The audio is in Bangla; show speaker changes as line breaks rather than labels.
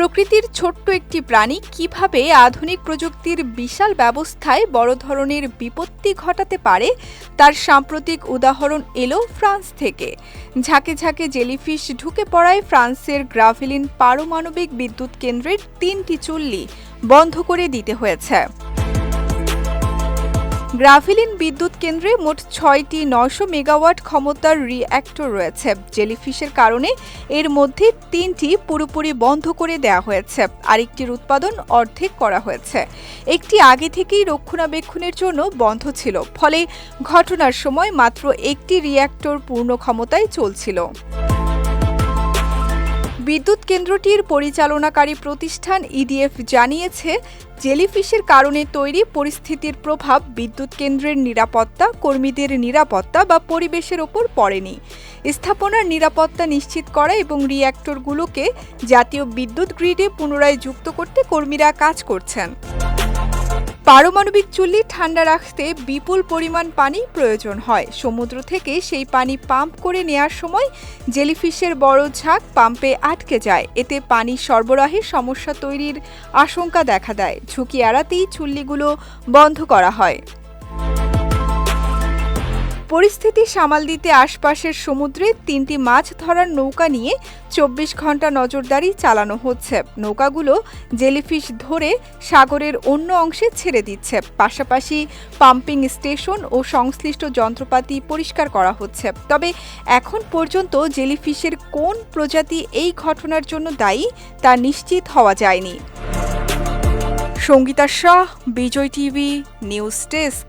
প্রকৃতির ছোট্ট একটি প্রাণী কিভাবে আধুনিক প্রযুক্তির বিশাল ব্যবস্থায় বড় ধরনের বিপত্তি ঘটাতে পারে তার সাম্প্রতিক উদাহরণ এলো ফ্রান্স থেকে। ঝাঁকে ঝাঁকে জেলিফিশ ঢুকে পড়ায় ফ্রান্সের গ্রাভেলিন পারমাণবিক বিদ্যুৎ কেন্দ্রের ৩টি চুল্লি বন্ধ করে দিতে হয়েছে। গ্রাভেলিন বিদ্যুৎ কেন্দ্রে মোট ৬টি ৯০০ মেগাওয়াট ক্ষমতার রিঅ্যাক্টর রয়েছে। জেলিফিশের কারণে এর মধ্যে ৩টি পুরোপুরি বন্ধ করে দেওয়া হয়েছে, আরেকটির উৎপাদন অর্ধেক করা হয়েছে। একটি আগে থেকেই রক্ষণাবেক্ষণের জন্য বন্ধ ছিল, ফলে ঘটনার সময় মাত্র একটি রিঅ্যাক্টর পূর্ণ ক্ষমতায় চলছিল। বিদ্যুৎ কেন্দ্রটির পরিচালনাকারী প্রতিষ্ঠান ইডিএফ জানিয়েছে, জেলিফিশের কারণে তৈরি পরিস্থিতির প্রভাব বিদ্যুৎ কেন্দ্রের নিরাপত্তা, কর্মীদের নিরাপত্তা বা পরিবেশের ওপর পড়েনি। স্থাপনার নিরাপত্তা নিশ্চিত করা এবং রিঅ্যাক্টরগুলোকে জাতীয় বিদ্যুৎ গ্রিডে পুনরায় যুক্ত করতে কর্মীরা কাজ করছেন। পারমাণবিক চুল্লি ঠান্ডা রাখতে বিপুল পরিমাণ পানি প্রয়োজন হয়। সমুদ্র থেকে সেই পানি পাম্প করে নেয়ার সময় জেলিফিশের বড় ঝাঁক পাম্পে আটকে যায়। এতে পানি সরবরাহের সমস্যা তৈরির আশঙ্কা দেখা দেয়। ঝুঁকি এড়াতেই চুল্লিগুলো বন্ধ করা হয়। পরিস্থিতি সামাল দিতে আশপাশের সমুদ্রে ৩টি মাছ ধরার নৌকা নিয়ে ২৪ ঘন্টা নজরদারি চালানো হচ্ছে। নৌকাগুলো জেলিফিশ ধরে সাগরের অন্য অংশে ছেড়ে দিচ্ছে। পাশাপাশি পাম্পিং স্টেশন ও সংশ্লিষ্ট যন্ত্রপাতি পরিষ্কার করা হচ্ছে। তবে এখন পর্যন্ত জেলিফিশের কোন প্রজাতি এই ঘটনার জন্য দায়ী তা নিশ্চিত হওয়া যায়নি। সঙ্গীতা শাহ, বিজয় টিভি, নিউজ ডেস্ক।